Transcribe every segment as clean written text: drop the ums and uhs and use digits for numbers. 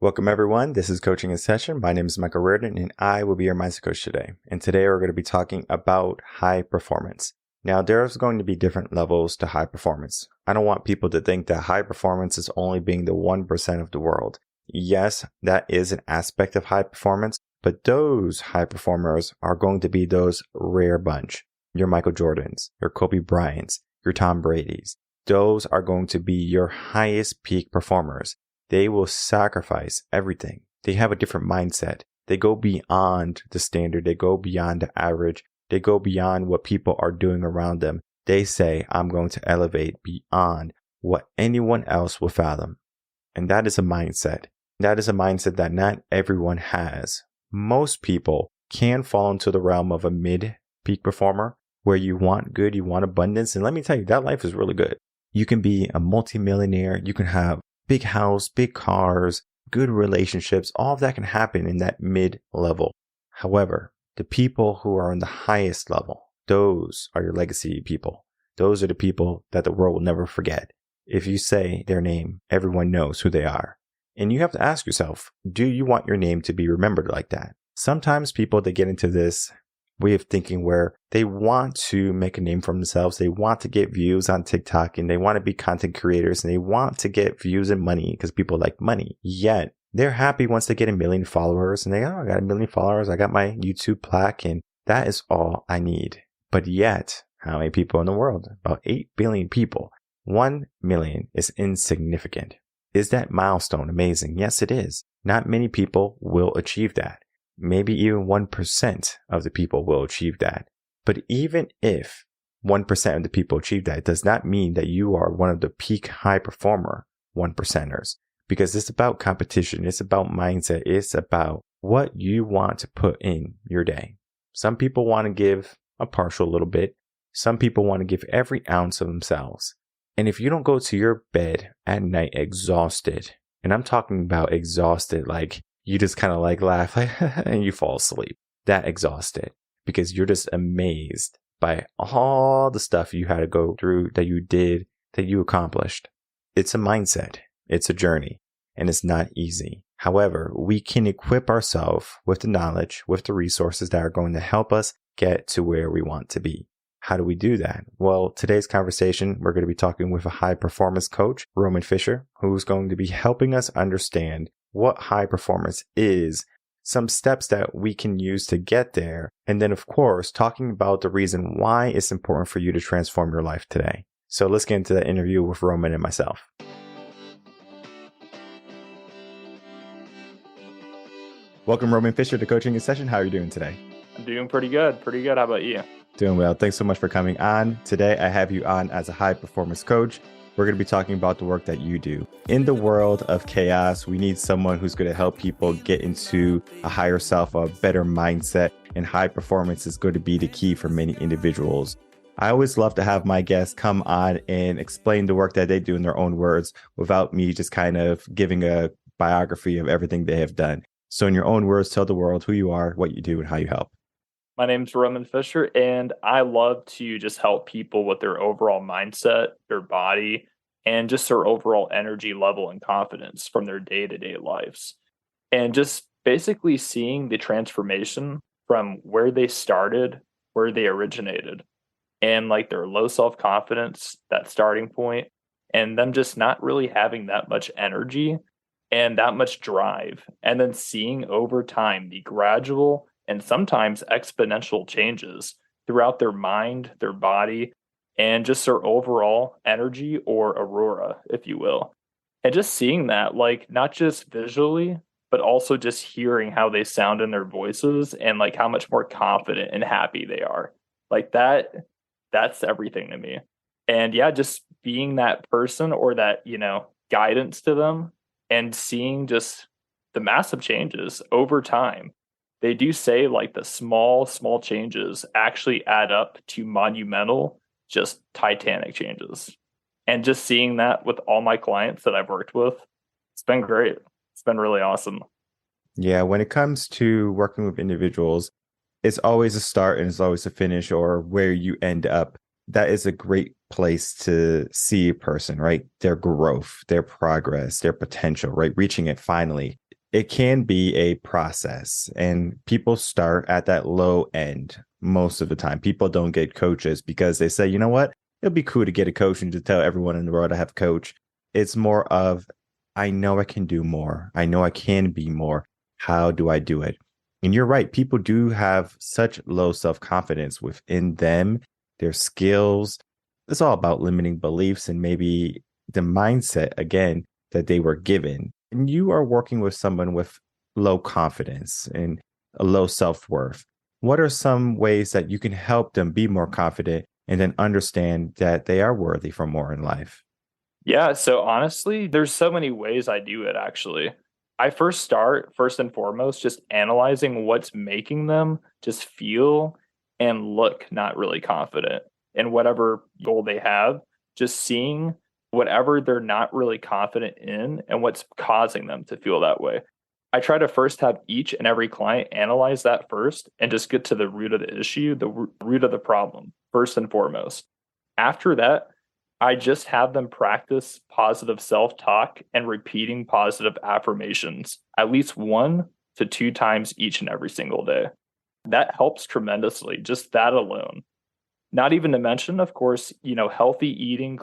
Welcome, everyone. This is Coaching in Session. My name is Michael Rearden, and I will be your mindset coach today. And today we're going to be talking about high performance. Now, there's going to be different levels to high performance. I don't want people to think that high performance is only being the 1% of the world. Yes, that is an aspect of high performance, but those high performers are going to be those rare bunch. Your Michael Jordans, your Kobe Bryants, your Tom Brady's. Those are going to be your highest peak performers. They will sacrifice everything. They have a different mindset. They go beyond the standard. They go beyond the average. They go beyond what people are doing around them. They say, I'm going to elevate beyond what anyone else will fathom. And that is a mindset. That is a mindset that not everyone has. Most people can fall into the realm of a mid-peak performer where you want good, you want abundance. And let me tell you, that life is really good. You can be a multimillionaire. You can have big house, big cars, good relationships, all of that can happen in that mid-level. However, the people who are on the highest level, those are your legacy people. Those are the people that the world will never forget. If you say their name, everyone knows who they are. And you have to ask yourself, do you want your name to be remembered like that? Sometimes people, they get into this way of thinking where they want to make a name for themselves. They want to get views on TikTok and they want to be content creators and they want to get views and money because people like money. Yet they're happy once they get 1 million followers and I got 1 million followers. I got my YouTube plaque and that is all I need. But yet, how many people in the world? About 8 billion people. 1 million is insignificant. Is that milestone amazing? Yes, it is. Not many people will achieve that. Maybe even 1% of the people will achieve that. But even if 1% of the people achieve that, it does not mean that you are one of the peak high performer 1%ers. Because it's about competition. It's about mindset. It's about what you want to put in your day. Some people want to give a partial little bit. Some people want to give every ounce of themselves. And if you don't go to your bed at night exhausted, and I'm talking about exhausted like you just kind of like laugh and you fall asleep. That exhausted because you're just amazed by all the stuff you had to go through that you did, that you accomplished. It's a mindset. It's a journey and it's not easy. However, we can equip ourselves with the knowledge, with the resources that are going to help us get to where we want to be. How do we do that? Well, today's conversation, we're going to be talking with a high performance coach, Roman Fischer, who's going to be helping us understand what high performance is, some steps that we can use to get there, and then, of course, talking about the reason why it's important for you to transform your life today. So let's get into that interview with Roman and myself. Welcome, Roman Fischer, to Coaching in Session. How are you doing today? I'm doing pretty good. Pretty good. How about you? Doing well. Thanks so much for coming on. Today, I have you on as a high performance coach. We're going to be talking about the work that you do. In the world of chaos, we need someone who's going to help people get into a higher self, a better mindset, and high performance is going to be the key for many individuals. I always love to have my guests come on and explain the work that they do in their own words without me just kind of giving a biography of everything they have done. So in your own words, tell the world who you are, what you do, and how you help. My name's Roman Fischer, and I love to just help people with their overall mindset, their body, and just their overall energy level and confidence from their day-to-day lives. And just basically seeing the transformation from where they started, where they originated, and like their low self-confidence, that starting point, and them just not really having that much energy and that much drive. And then seeing over time the gradual and sometimes exponential changes throughout their mind, their body, and just their overall energy or aurora, if you will. And just seeing that, like, not just visually, but also just hearing how they sound in their voices and like how much more confident and happy they are. Like that's everything to me. And yeah, just being that person or that, guidance to them and seeing just the massive changes over time. They do say like the small changes actually add up to monumental, just titanic changes. And just seeing that with all my clients that I've worked with, it's been great. It's been really awesome. Yeah, when it comes to working with individuals, it's always a start and it's always a finish or where you end up. That is a great place to see a person, right? Their growth, their progress, their potential, right? Reaching it finally. it can be a process, and people start at that low end most of the time. People don't get coaches because they say, you know what, it'll be cool to get a coach and to tell everyone in the world I have a coach. It's more of, I know I can do more. I know I can be more. How do I do it? And you're right. People do have such low self-confidence within them, their skills. It's all about limiting beliefs and maybe the mindset, again, that they were given. And you are working with someone with low confidence and a low self-worth. What are some ways that you can help them be more confident and then understand that they are worthy for more in life? Yeah, so honestly, there's so many ways I do it actually. I first and foremost, just analyzing what's making them just feel and look not really confident in whatever goal they have, just seeing whatever they're not really confident in and what's causing them to feel that way. I try to first have each and every client analyze that first and just get to the root of the issue, the root of the problem, first and foremost. After that, I just have them practice positive self talk and repeating positive affirmations at least 1 to 2 times each and every single day. That helps tremendously, just that alone. Not even to mention, of course, healthy eating,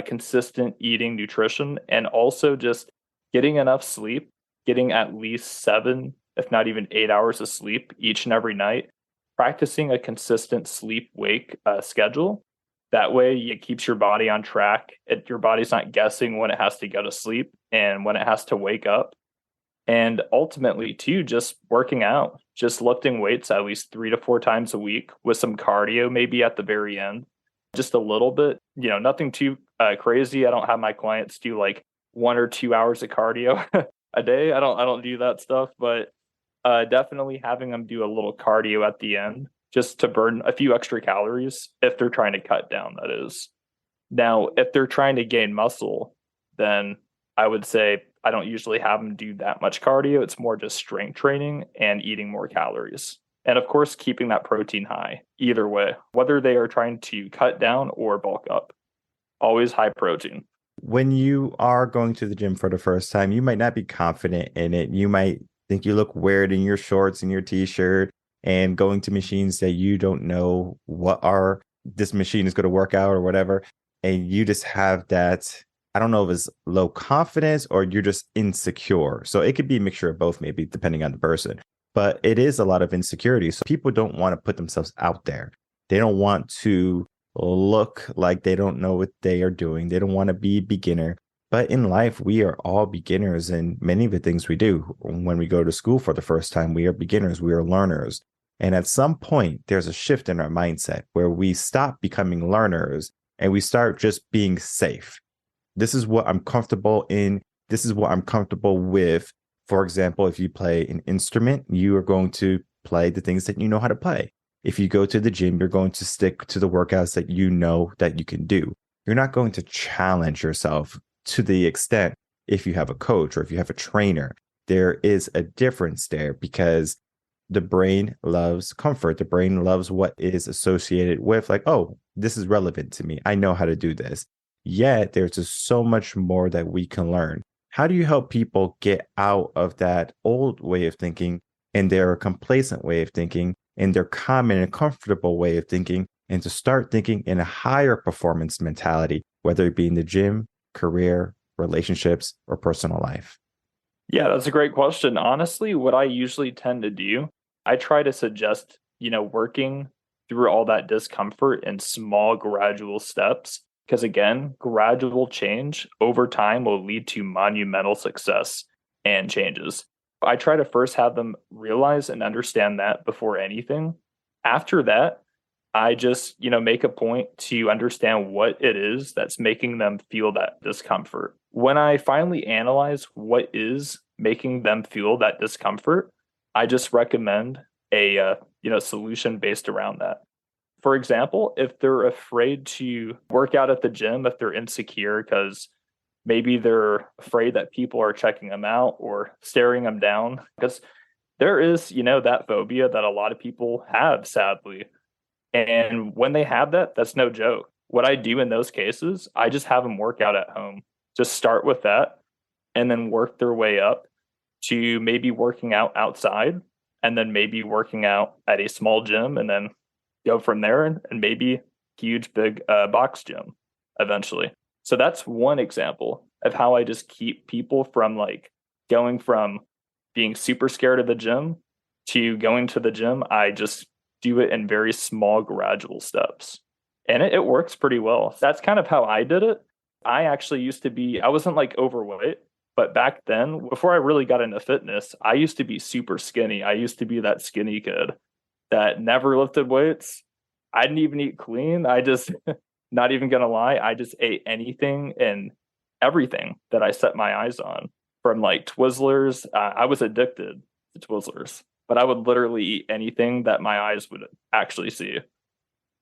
consistent eating, nutrition, and also just getting enough sleep, getting at least 7, if not even 8 hours of sleep each and every night, practicing a consistent sleep wake schedule. That way, it keeps your body on track. Your body's not guessing when it has to go to sleep and when it has to wake up. And ultimately, too, just working out, just lifting weights at least 3 to 4 times a week with some cardio, maybe at the very end, just a little bit, nothing too crazy. I don't have my clients do like 1 or 2 hours of cardio a day. I don't do that stuff, but definitely having them do a little cardio at the end just to burn a few extra calories if they're trying to cut down, that is. Now, if they're trying to gain muscle, then I would say I don't usually have them do that much cardio. It's more just strength training and eating more calories. And of course, keeping that protein high either way, whether they are trying to cut down or bulk up, always high protein. When you are going to the gym for the first time, you might not be confident in it. You might think you look weird in your shorts and your t-shirt and going to machines that you don't know what are this machine is going to work out or whatever. And you just have that, I don't know if it's low confidence or you're just insecure. So it could be a mixture of both, maybe depending on the person. But it is a lot of insecurity. So people don't want to put themselves out there. They don't want to look like they don't know what they are doing. They don't want to be a beginner. But in life, we are all beginners in many of the things we do. When we go to school for the first time, we are beginners, we are learners. And at some point, there's a shift in our mindset where we stop becoming learners and we start just being safe. This is what I'm comfortable in. This is what I'm comfortable with. For example, if you play an instrument, you are going to play the things that you know how to play. If you go to the gym, you're going to stick to the workouts that you know that you can do. You're not going to challenge yourself to the extent if you have a coach or if you have a trainer. There is a difference there because the brain loves comfort. The brain loves what is associated with like, oh, this is relevant to me. I know how to do this. Yet there's just so much more that we can learn. How do you help people get out of that old way of thinking and their complacent way of thinking and their common and comfortable way of thinking and to start thinking in a higher performance mentality, whether it be in the gym, career, relationships, or personal life? Yeah, that's a great question. Honestly, what I usually tend to do, I try to suggest, working through all that discomfort in small, gradual steps. Because again, gradual change over time will lead to monumental success and changes. I try to first have them realize and understand that before anything. After that, I just, make a point to understand what it is that's making them feel that discomfort. When I finally analyze what is making them feel that discomfort, I just recommend a solution based around that. For example, if they're afraid to work out at the gym, if they're insecure because maybe they're afraid that people are checking them out or staring them down, because there is, that phobia that a lot of people have, sadly. And when they have that, that's no joke. What I do in those cases, I just have them work out at home. Just start with that and then work their way up to maybe working out outside and then maybe working out at a small gym and then go from there and maybe huge big box gym eventually. So that's one example of how I just keep people from like going from being super scared of the gym to going to the gym. I just do it in very small gradual steps, and it works pretty well. That's kind of how I did it. I actually used to be, I wasn't like overweight, but back then, before I really got into fitness, I used to be super skinny. I used to be that skinny kid that never lifted weights. I didn't even eat clean. I just, not even gonna lie, I just ate anything and everything that I set my eyes on. From like Twizzlers, I was addicted to Twizzlers, but I would literally eat anything that my eyes would actually see.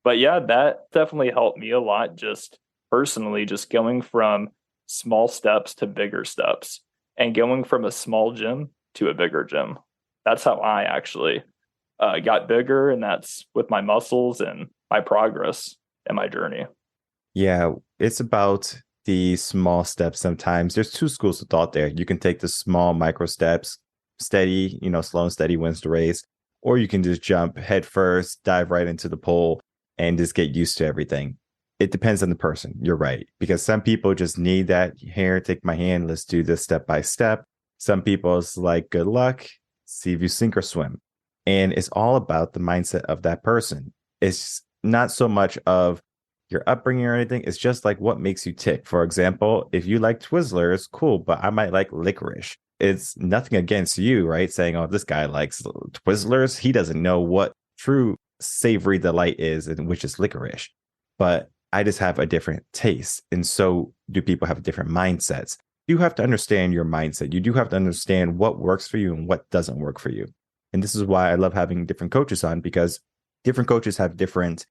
But yeah, that definitely helped me a lot, just personally, just going from small steps to bigger steps and going from a small gym to a bigger gym. That's how I actually got bigger, and that's with my muscles and my progress and my journey. Yeah, it's about the small steps sometimes. There's two schools of thought there. You can take the small micro steps, steady, slow and steady wins the race, or you can just jump head first, dive right into the pole, and just get used to everything. It depends on the person. You're right. Because some people just need that, here, take my hand, let's do this step by step. Some people it's like, good luck, see if you sink or swim. And it's all about the mindset of that person. It's not so much of your upbringing or anything. It's just like what makes you tick. For example, if you like Twizzlers, cool, but I might like licorice. It's nothing against you, right? Saying, oh, this guy likes Twizzlers. He doesn't know what true savory delight is, and which is licorice. But I just have a different taste. And so do people have different mindsets. You have to understand your mindset. You do have to understand what works for you and what doesn't work for you. And this is why I love having different coaches on, because different coaches have different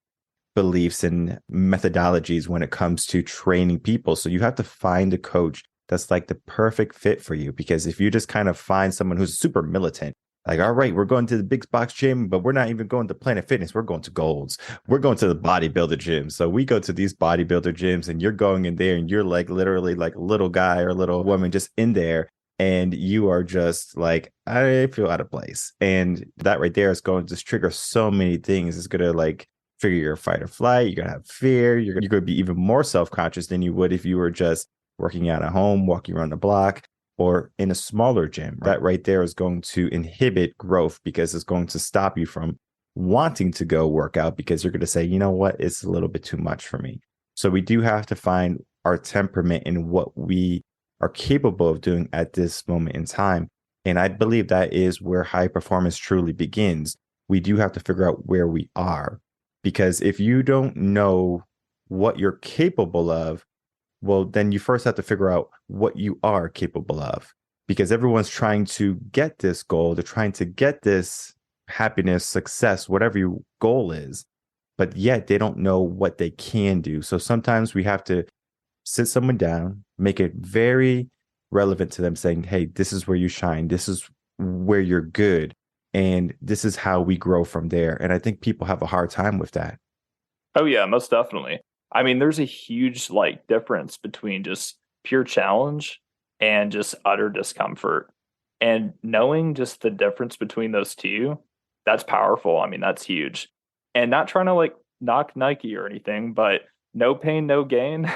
beliefs and methodologies when it comes to training people. So you have to find a coach that's like the perfect fit for you. Because if you just kind of find someone who's super militant, like, all right, we're going to the big box gym, but we're not even going to Planet Fitness. We're going to Gold's. We're going to the bodybuilder gym. So we go to these bodybuilder gyms, and you're going in there and you're like literally like a little guy or a little woman just in there. And you are just like, I feel out of place. And that right there is going to just trigger so many things. It's going to like trigger your fight or flight. You're going to have fear. You're going to be even more self-conscious than you would if you were just working out at home, walking around the block, or in a smaller gym. That right there is going to inhibit growth, because it's going to stop you from wanting to go work out, because you're going to say, you know what, it's a little bit too much for me. So we do have to find our temperament and what we are capable of doing at this moment in time. And I believe that is where high performance truly begins. We do have to figure out where we are, because if you don't know what you're capable of, well, then you first have to figure out what you are capable of, because everyone's trying to get this goal. They're trying to get this happiness, success, whatever your goal is, but yet they don't know what they can do. So sometimes we have to sit someone down, make it very relevant to them, saying, hey, this is where you shine. This is where you're good. And this is how we grow from there. And I think people have a hard time with that. Oh yeah, most definitely. I mean, there's a huge like difference between just pure challenge and just utter discomfort. And knowing just the difference between those two, that's powerful. I mean, that's huge. And not trying to like knock Nike or anything, but no pain, no gain.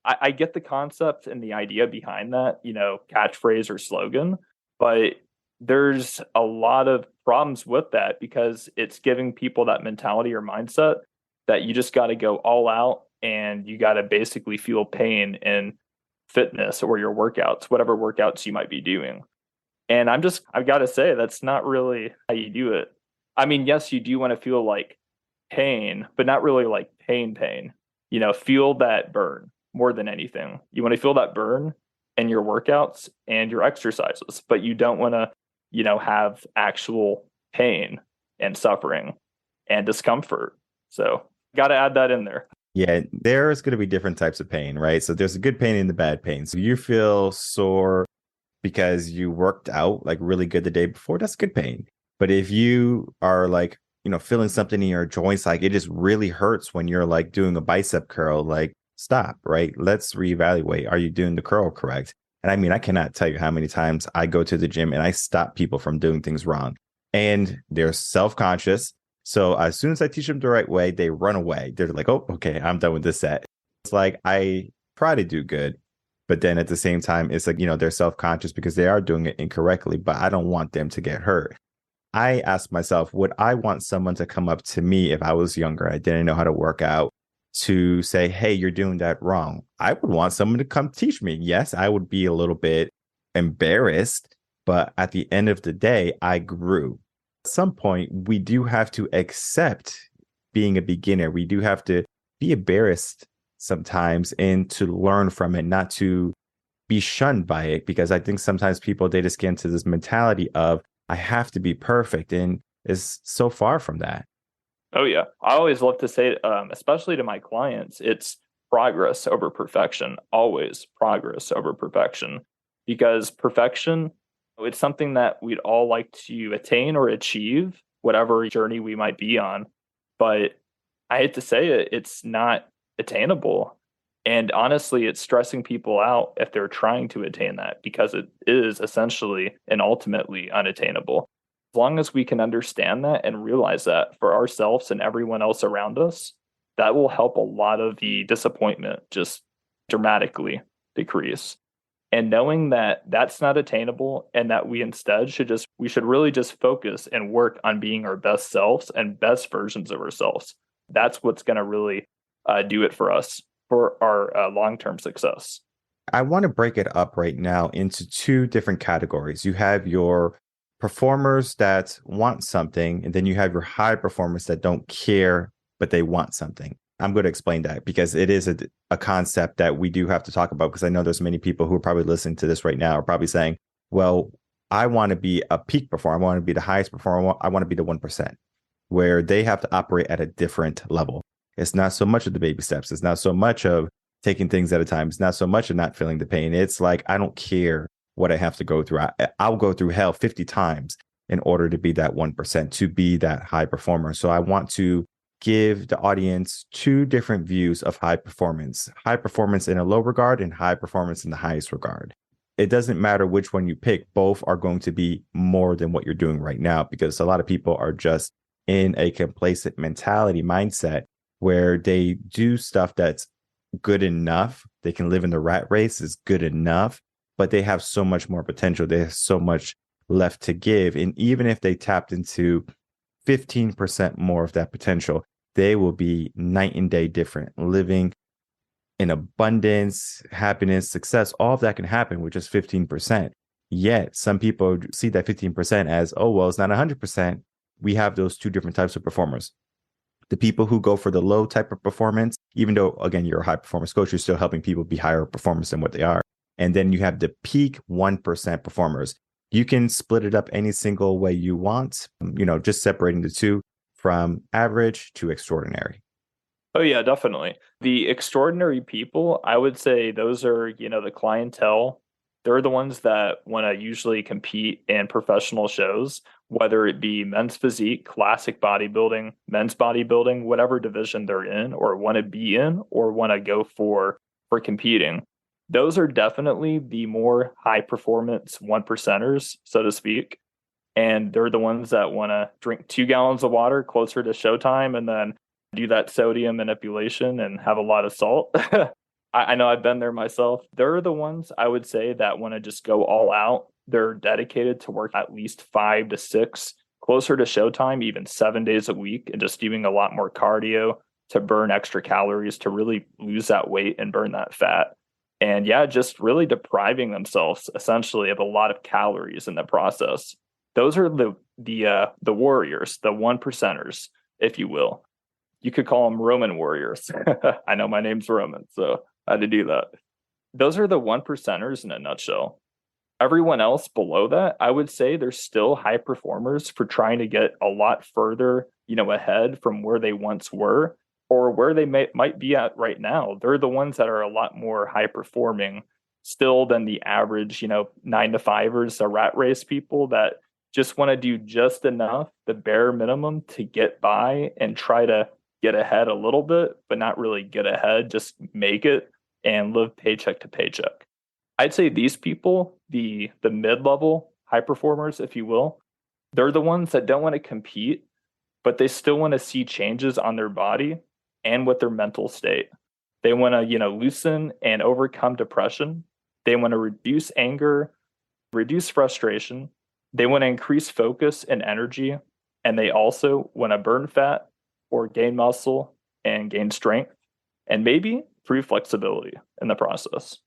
I get the concept and the idea behind that, catchphrase or slogan, but there's a lot of problems with that because it's giving people that mentality or mindset that you just got to go all out and you got to basically feel pain in fitness or your workouts, whatever workouts you might be doing. And I've got to say, that's not really how you do it. I mean, yes, you do want to feel like pain, but not really like pain. Feel that burn more than anything. You want to feel that burn in your workouts and your exercises, but you don't want to, have actual pain and suffering and discomfort. So got to add that in there. Yeah, there's going to be different types of pain, right? So there's a good pain and the bad pain. So you feel sore because you worked out like really good the day before, that's good pain. But if you are like, feeling something in your joints, like it just really hurts when you're like doing a bicep curl, like stop, right? Let's reevaluate. Are you doing the curl correct? And I mean, I cannot tell you how many times I go to the gym and I stop people from doing things wrong. And they're self-conscious. So as soon as I teach them the right way, they run away. They're like, oh, okay, I'm done with this set. It's like I try to do good, but then at the same time, it's like, they're self-conscious because they are doing it incorrectly, but I don't want them to get hurt. I ask myself, would I want someone to come up to me if I was younger, I didn't know how to work out, to say, hey, you're doing that wrong? I would want someone to come teach me. Yes, I would be a little bit embarrassed, but at the end of the day, I grew. At some point, we do have to accept being a beginner. We do have to be embarrassed sometimes and to learn from it, not to be shunned by it, because I think sometimes people, they just get into this mentality of, I have to be perfect, and is so far from that. Oh, yeah. I always love to say, especially to my clients, it's progress over perfection, always progress over perfection, because perfection, it's something that we'd all like to attain or achieve, whatever journey we might be on. But I hate to say it, it's not attainable. And honestly, it's stressing people out if they're trying to attain that, because it is essentially and ultimately unattainable. As long as we can understand that and realize that for ourselves and everyone else around us, that will help a lot of the disappointment just dramatically decrease. And knowing that that's not attainable and that we should really just focus and work on being our best selves and best versions of ourselves. That's what's going to really do it for us for our long-term success. I want to break it up right now into two different categories. You have your performers that want something, and then you have your high performers that don't care, but they want something. I'm going to explain that because it is a concept that we do have to talk about, because I know there's many people who are probably listening to this right now are probably saying, well, I want to be a peak performer. I want to be the highest performer. I want to be the 1%, where they have to operate at a different level. It's not so much of the baby steps. It's not so much of taking things at a time. It's not so much of not feeling the pain. It's like, I don't care what I have to go through. I'll go through hell 50 times in order to be that 1%, to be that high performer. So I want to give the audience two different views of high performance in a low regard and high performance in the highest regard. It doesn't matter which one you pick. Both are going to be more than what you're doing right now, because a lot of people are just in a complacent mindset where they do stuff that's good enough. They can live in the rat race is good enough, but they have so much more potential. They have so much left to give. And even if they tapped into 15% more of that potential, they will be night and day different, living in abundance, happiness, success. All of that can happen with just 15%. Yet some people see that 15% as, oh, well, it's not 100%. We have those two different types of performers. The people who go for the low type of performance, even though, again, you're a high performance coach, you're still helping people be higher performers than what they are. And then you have the peak 1% performers. You can split it up any single way you want, just separating the two from average to extraordinary. Oh, yeah, definitely. The extraordinary people, I would say those are, the clientele. They're the ones that want to usually compete in professional shows, whether it be men's physique, classic bodybuilding, men's bodybuilding, whatever division they're in or want to be in or want to go for competing. Those are definitely the more high performance 1%ers, so to speak. And they're the ones that want to drink 2 gallons of water closer to showtime and then do that sodium manipulation and have a lot of salt. I know I've been there myself. They're the ones I would say that want to just go all out. They're dedicated to work at least 5 to 6, closer to showtime, even 7 days a week, and just doing a lot more cardio to burn extra calories to really lose that weight and burn that fat. And yeah, just really depriving themselves essentially of a lot of calories in the process. Those are the warriors, the 1%ers, if you will. You could call them Roman warriors. I know my name's Roman, so I had to do that. Those are the 1%ers in a nutshell. Everyone else below that, I would say they're still high performers for trying to get a lot further, ahead from where they once were or where they might be at right now. They're the ones that are a lot more high performing still than the average, 9-to-5ers, the rat race people that just want to do just enough, the bare minimum to get by and try to get ahead a little bit, but not really get ahead, just make it and live paycheck to paycheck. I'd say these people, the mid-level high performers, if you will, they're the ones that don't want to compete, but they still want to see changes on their body and with their mental state. They want to, loosen and overcome depression. They want to reduce anger, reduce frustration. They want to increase focus and energy. And they also want to burn fat or gain muscle and gain strength and maybe improve flexibility in the process.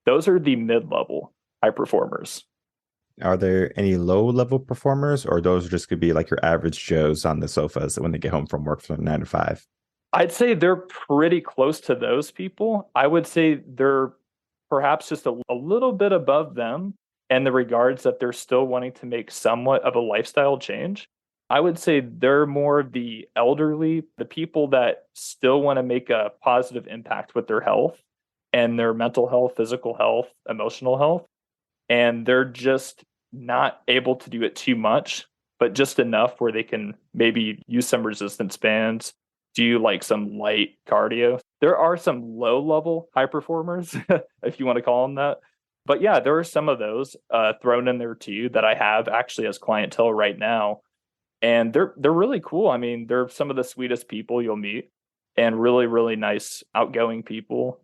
Those are the mid-level high performers. Are there any low level performers, or those just could be like your average Joes on the sofas when they get home from work from 9 to 5? I'd say they're pretty close to those people. I would say they're perhaps just a little bit above them in the regards that they're still wanting to make somewhat of a lifestyle change. I would say they're more of the elderly, the people that still want to make a positive impact with their health and their mental health, physical health, emotional health. And they're just not able to do it too much, but just enough where they can maybe use some resistance bands, do like some light cardio. There are some low level high performers, if you want to call them that. But yeah, there are some of those thrown in there too that I have actually as clientele right now. And they're really cool. I mean, they're some of the sweetest people you'll meet and really, really nice, outgoing people.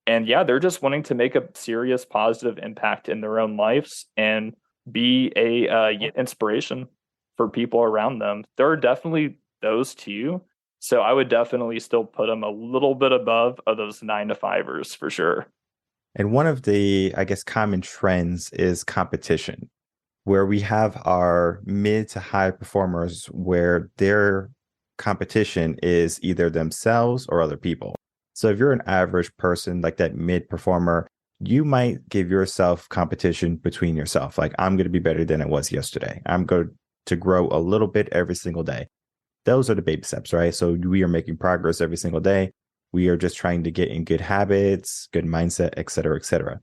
And yeah, they're just wanting to make a serious positive impact in their own lives and be a inspiration for people around them. There are definitely those two. So I would definitely still put them a little bit above of those 9 to 5ers for sure. And one of the, I guess, common trends is competition, where we have our mid to high performers where their competition is either themselves or other people. So if you're an average person, like that mid performer, you might give yourself competition between yourself. Like, I'm going to be better than I was yesterday. I'm going to grow a little bit every single day. Those are the baby steps, right? So we are making progress every single day. We are just trying to get in good habits, good mindset, et cetera, et cetera.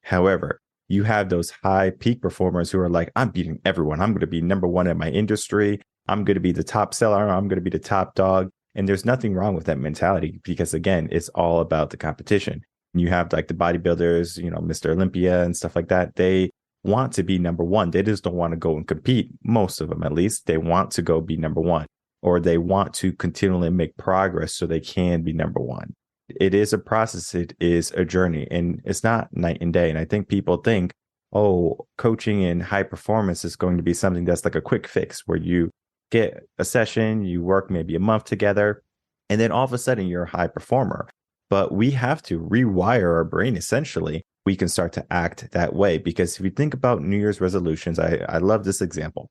However, you have those high peak performers who are like, I'm beating everyone. I'm going to be number one in my industry. I'm going to be the top seller. I'm going to be the top dog. And there's nothing wrong with that mentality because, again, it's all about the competition. You have like the bodybuilders, Mr. Olympia and stuff like that. They want to be number one. They just don't want to go and compete. Most of them, at least, they want to go be number one, or they want to continually make progress so they can be number one. It is a process. It is a journey, and it's not night and day. And I think people think, oh, coaching in high performance is going to be something that's like a quick fix where you get a session, you work maybe a month together, and then all of a sudden you're a high performer. But we have to rewire our brain essentially. We can start to act that way because if you think about New Year's resolutions, I love this example.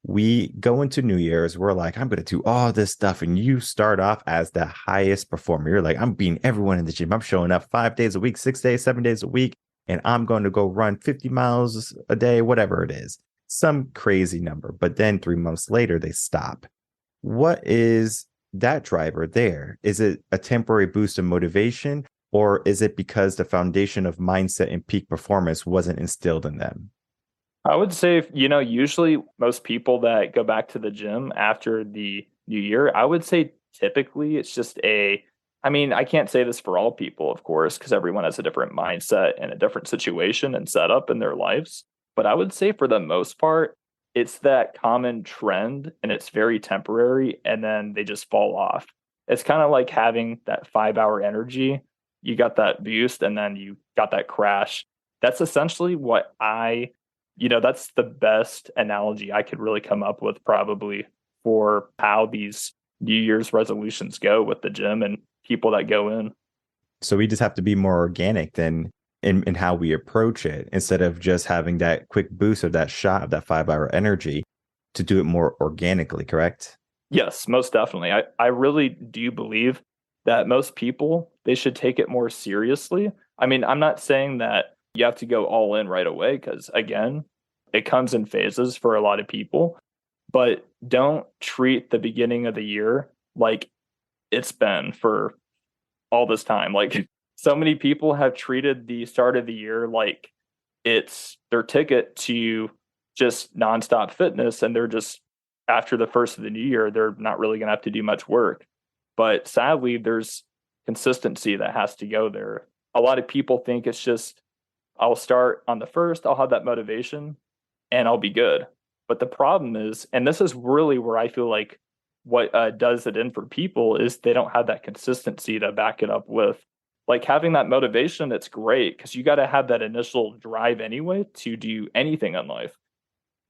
We go into New Year's, we're like, I'm going to do all this stuff. And you start off as the highest performer. You're like, I'm beating everyone in the gym. I'm showing up 5 days a week, 6 days, 7 days a week, and I'm going to go run 50 miles a day, whatever it is. Some crazy number. But then 3 months later, they stop. What is that driver there? Is it a temporary boost of motivation, or is it because the foundation of mindset and peak performance wasn't instilled in them? I would say, usually most people that go back to the gym after the new year, I would say typically it's just I can't say this for all people, of course, because everyone has a different mindset and a different situation and setup in their lives. But I would say for the most part, it's that common trend and it's very temporary and then they just fall off. It's kind of like having that 5 hour energy. You got that boost and then you got that crash. That's essentially that's the best analogy I could really come up with probably for how these New Year's resolutions go with the gym and people that go in. So we just have to be more organic than in how we approach it instead of just having that quick boost of that shot of that 5 hour energy to do it more organically, correct? Yes, most definitely. I really do believe that most people, they should take it more seriously. I mean, I'm not saying that you have to go all in right away because, again, it comes in phases for a lot of people, but don't treat the beginning of the year like it's been for all this time. Like so many people have treated the start of the year like it's their ticket to just nonstop fitness. And they're just, after the first of the new year, they're not really going to have to do much work. But sadly, there's consistency that has to go there. A lot of people think it's just I'll start on the first, I'll have that motivation and I'll be good. But the problem is, and this is really where I feel like what does it in for people is they don't have that consistency to back it up with. Like having that motivation, it's great because you got to have that initial drive anyway to do anything in life.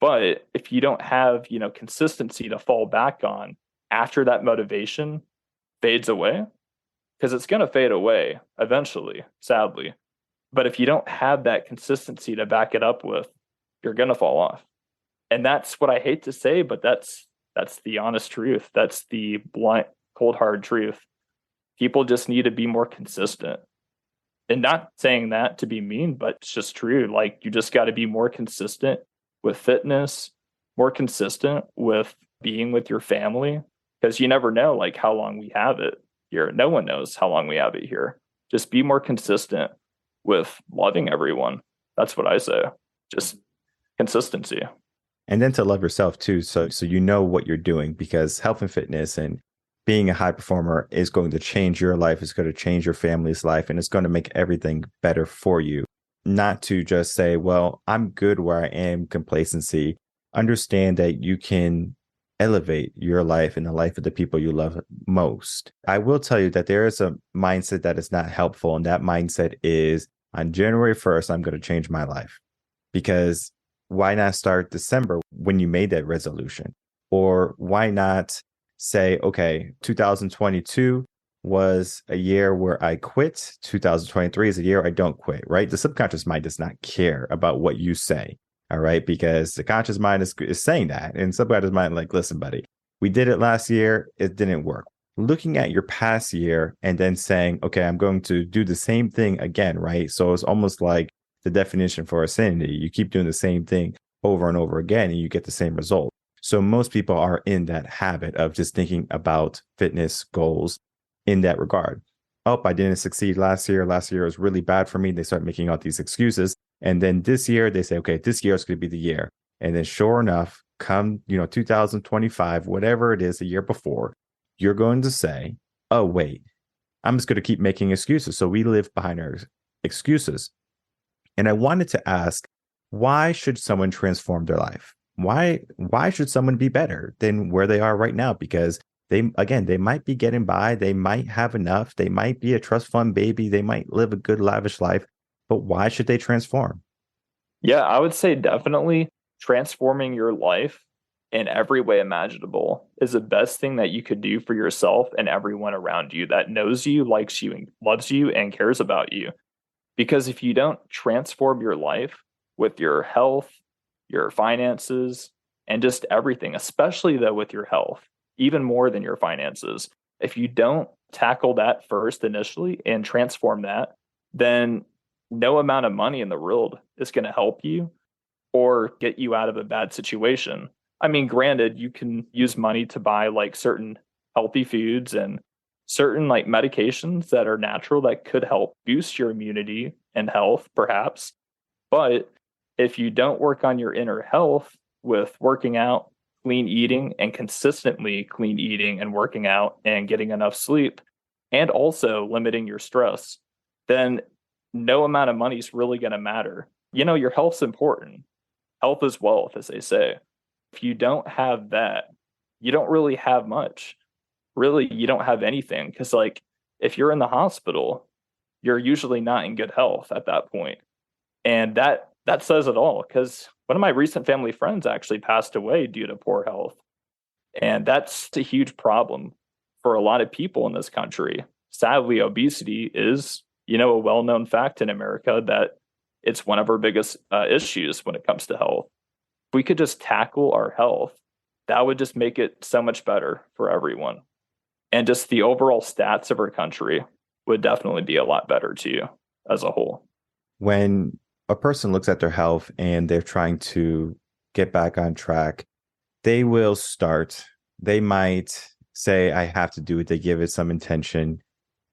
But if you don't have, consistency to fall back on after that motivation fades away, because it's going to fade away eventually, sadly. But if you don't have that consistency to back it up with, you're going to fall off. And that's what I hate to say, but that's the honest truth. That's the blunt, cold hard truth. People just need to be more consistent. And not saying that to be mean, but it's just true. Like you just got to be more consistent with fitness, more consistent with being with your family, because you never know like how long we have it here. No one knows how long we have it here. Just be more consistent with loving everyone. That's what I say. Just consistency. And then to love yourself too. So you know what you're doing, because health and fitness and being a high performer is going to change your life. It's going to change your family's life, and it's going to make everything better for you. Not to just say, well, I'm good where I am, complacency. Understand that you can elevate your life and the life of the people you love most. I will tell you that there is a mindset that is not helpful. And that mindset is on January 1st, I'm going to change my life. Because why not start December when you made that resolution? Or why not say, okay, 2022 was a year where I quit. 2023 is a year I don't quit, right? The subconscious mind does not care about what you say. All right. Because the conscious mind is saying that. And subconscious mind, like, listen, buddy, we did it last year. It didn't work. Looking at your past year and then saying, okay, I'm going to do the same thing again. Right. So it's almost like the definition for insanity. You keep doing the same thing over and over again, and you get the same result. So most people are in that habit of just thinking about fitness goals in that regard. Oh, I didn't succeed last year. Last year was really bad for me. They start making all these excuses. And then this year they say, okay, this year is going to be the year. And then sure enough, come, 2025, whatever it is, the year before, you're going to say, oh, wait, I'm just going to keep making excuses. So we live behind our excuses. And I wanted to ask, why should someone transform their life? Why should someone be better than where they are right now? Because they might be getting by. They might have enough. They might be a trust fund baby. They might live a good, lavish life. But why should they transform? Yeah, I would say definitely transforming your life in every way imaginable is the best thing that you could do for yourself and everyone around you that knows you, likes you, and loves you, and cares about you. Because if you don't transform your life with your health, your finances, and just everything, especially though with your health, even more than your finances, if you don't tackle that first initially and transform that, then no amount of money in the world is going to help you or get you out of a bad situation. I mean, granted, you can use money to buy like certain healthy foods and certain like medications that are natural that could help boost your immunity and health, perhaps. But if you don't work on your inner health with working out, clean eating, and consistently clean eating and working out and getting enough sleep, and also limiting your stress, then no amount of money is really going to matter. Your health's important. Health is wealth, as they say. If you don't have that, you don't really have much. Really, you don't have anything. Because, like, if you're in the hospital, you're usually not in good health at that point. And that says it all. Because one of my recent family friends actually passed away due to poor health. And that's a huge problem for a lot of people in this country. Sadly, obesity is, a well-known fact in America that it's one of our biggest issues when it comes to health. If we could just tackle our health, that would just make it so much better for everyone. And just the overall stats of our country would definitely be a lot better too, as a whole. When a person looks at their health and they're trying to get back on track, they will start. They might say, I have to do it. They give it some intention,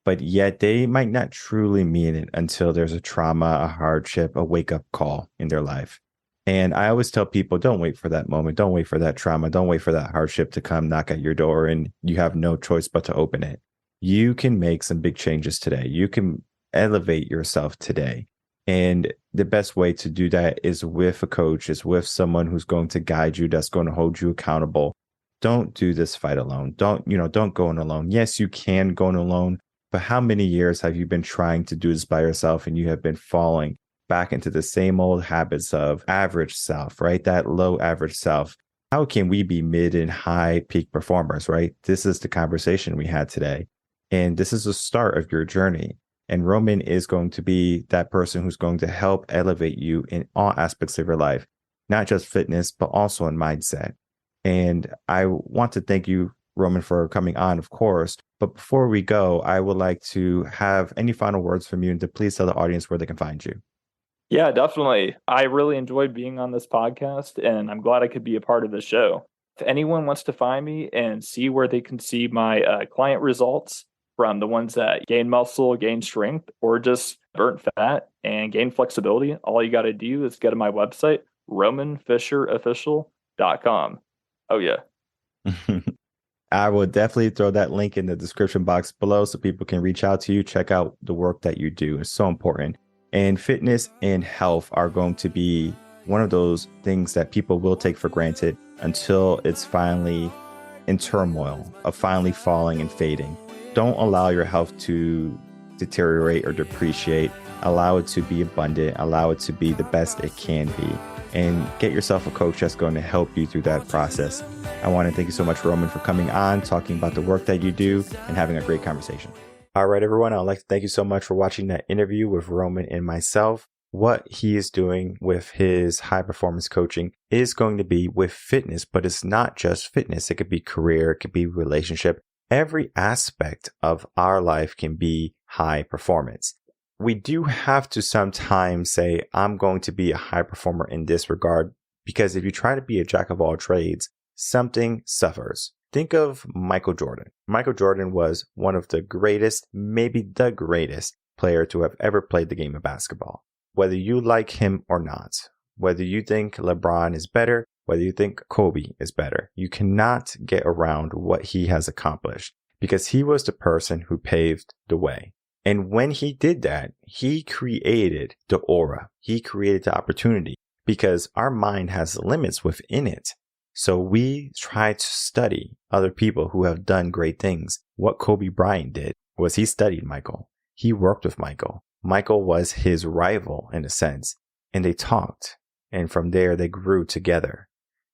but yet they might not truly mean it until there's a trauma, a hardship, a wake-up call in their life. And I always tell people, don't wait for that moment. Don't wait for that trauma. Don't wait for that hardship to come knock at your door and you have no choice but to open it. You can make some big changes today. You can elevate yourself today. And the best way to do that is with a coach, is with someone who's going to guide you, that's going to hold you accountable. Don't do this fight alone. Don't go in alone. Yes, you can go in alone, but how many years have you been trying to do this by yourself and you have been falling back into the same old habits of average self, right? That low average self. How can we be mid and high peak performers, right? This is the conversation we had today. And this is the start of your journey. And Roman is going to be that person who's going to help elevate you in all aspects of your life, not just fitness, but also in mindset. And I want to thank you, Roman, for coming on, of course. But before we go, I would like to have any final words from you and to please tell the audience where they can find you. Yeah, definitely. I really enjoyed being on this podcast, and I'm glad I could be a part of the show. If anyone wants to find me and see where they can see my client results from the ones that gain muscle, gain strength, or just burn fat and gain flexibility, all you got to do is go to my website, romanfischerofficial.com. Oh, yeah. I will definitely throw that link in the description box below so people can reach out to you, check out the work that you do. It's so important. And fitness and health are going to be one of those things that people will take for granted until it's finally in turmoil of finally falling and fading. Don't allow your health to deteriorate or depreciate. Allow it to be abundant. Allow it to be the best it can be. And get yourself a coach that's going to help you through that process. I want to thank you so much, Roman, for coming on, talking about the work that you do, and having a great conversation. All right, everyone, I'd like to thank you so much for watching that interview with Roman and myself. What he is doing with his high performance coaching is going to be with fitness, but it's not just fitness. It could be career, it could be relationship. Every aspect of our life can be high performance. We do have to sometimes say, I'm going to be a high performer in this regard, because if you try to be a jack of all trades, something suffers. Think of Michael Jordan. Michael Jordan was one of the greatest, maybe the greatest player to have ever played the game of basketball. Whether you like him or not, whether you think LeBron is better, whether you think Kobe is better, you cannot get around what he has accomplished, because he was the person who paved the way. And when he did that, he created the aura. He created the opportunity, because our mind has limits within it. So we try to study other people who have done great things. What Kobe Bryant did was he studied Michael. He worked with Michael. Michael was his rival in a sense, and they talked. And from there, they grew together.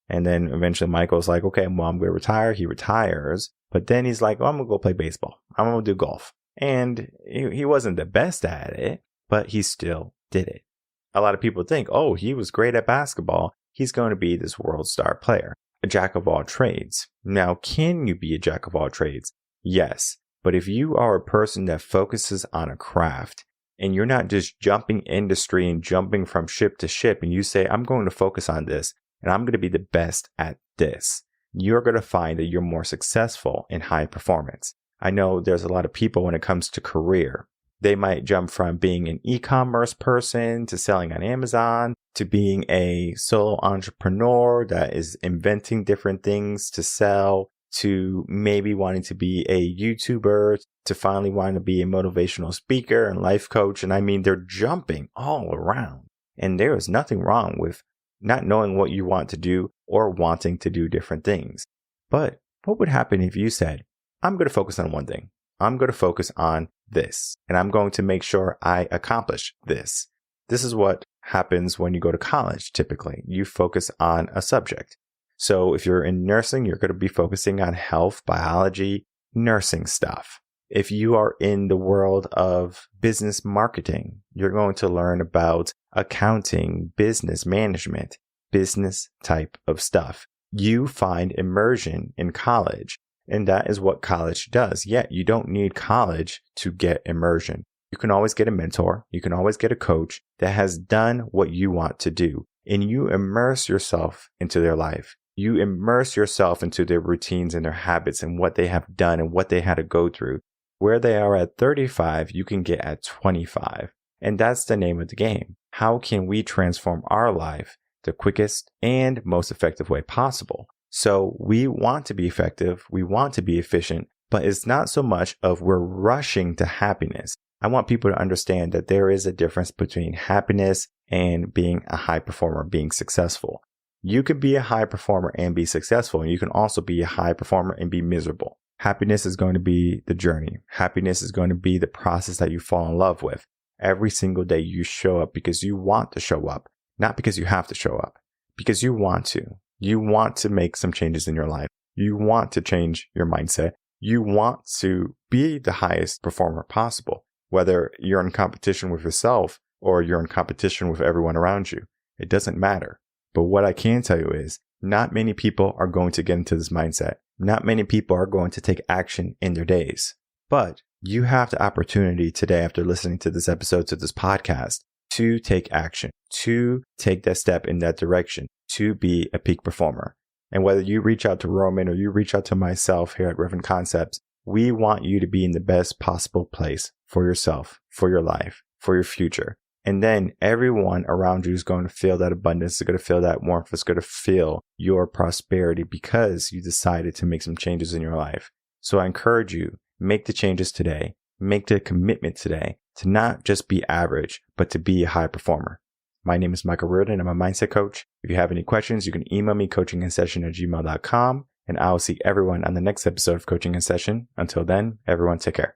And then eventually Michael's like, okay, well, I'm going to retire. He retires. But then he's like, oh, I'm going to go play baseball. I'm going to do golf. And he wasn't the best at it, but he still did it. A lot of people think, oh, he was great at basketball. He's going to be this world star player, a jack of all trades. Now, can you be a jack of all trades? Yes. But if you are a person that focuses on a craft and you're not just jumping industry and jumping from ship to ship, and you say, I'm going to focus on this and I'm going to be the best at this, you're going to find that you're more successful in high performance. I know there's a lot of people when it comes to career. They might jump from being an e-commerce person to selling on Amazon to being a solo entrepreneur that is inventing different things to sell, to maybe wanting to be a YouTuber, to finally wanting to be a motivational speaker and life coach. And I mean, they're jumping all around. And there is nothing wrong with not knowing what you want to do or wanting to do different things. But what would happen if you said, I'm going to focus on one thing. I'm going to focus on this, and I'm going to make sure I accomplish this. This is what happens when you go to college. Typically, you focus on a subject. So if you're in nursing, you're going to be focusing on health, biology, nursing stuff. If you are in the world of business marketing, you're going to learn about accounting, business management, business type of stuff. You find immersion in college. And that is what college does. Yet you don't need college to get immersion. You can always get a mentor. You can always get a coach that has done what you want to do. And you immerse yourself into their life. You immerse yourself into their routines and their habits and what they have done and what they had to go through. Where they are at 35, you can get at 25. And that's the name of the game. How can we transform our life the quickest and most effective way possible? So we want to be effective, we want to be efficient, but it's not so much of we're rushing to happiness. I want people to understand that there is a difference between happiness and being a high performer, being successful. You can be a high performer and be successful, and you can also be a high performer and be miserable. Happiness is going to be the journey. Happiness is going to be the process that you fall in love with. Every single day you show up because you want to show up, not because you have to show up, because you want to. You want to make some changes in your life. You want to change your mindset. You want to be the highest performer possible, whether you're in competition with yourself or you're in competition with everyone around you. It doesn't matter. But what I can tell you is not many people are going to get into this mindset. Not many people are going to take action in their days. But you have the opportunity today, after listening to this episode, to this podcast, to take action, to take that step in that direction, to be a peak performer. And whether you reach out to Roman or you reach out to myself here at Reven Concepts, we want you to be in the best possible place for yourself, for your life, for your future. And then everyone around you is going to feel that abundance, is going to feel that warmth, is going to feel your prosperity because you decided to make some changes in your life. So I encourage you, make the changes today, make the commitment today to not just be average, but to be a high performer. My name is Michael Rearden. I'm a mindset coach. If you have any questions, you can email me coachinginsession@gmail.com, and I'll see everyone on the next episode of Coaching in Session. Until then, everyone take care.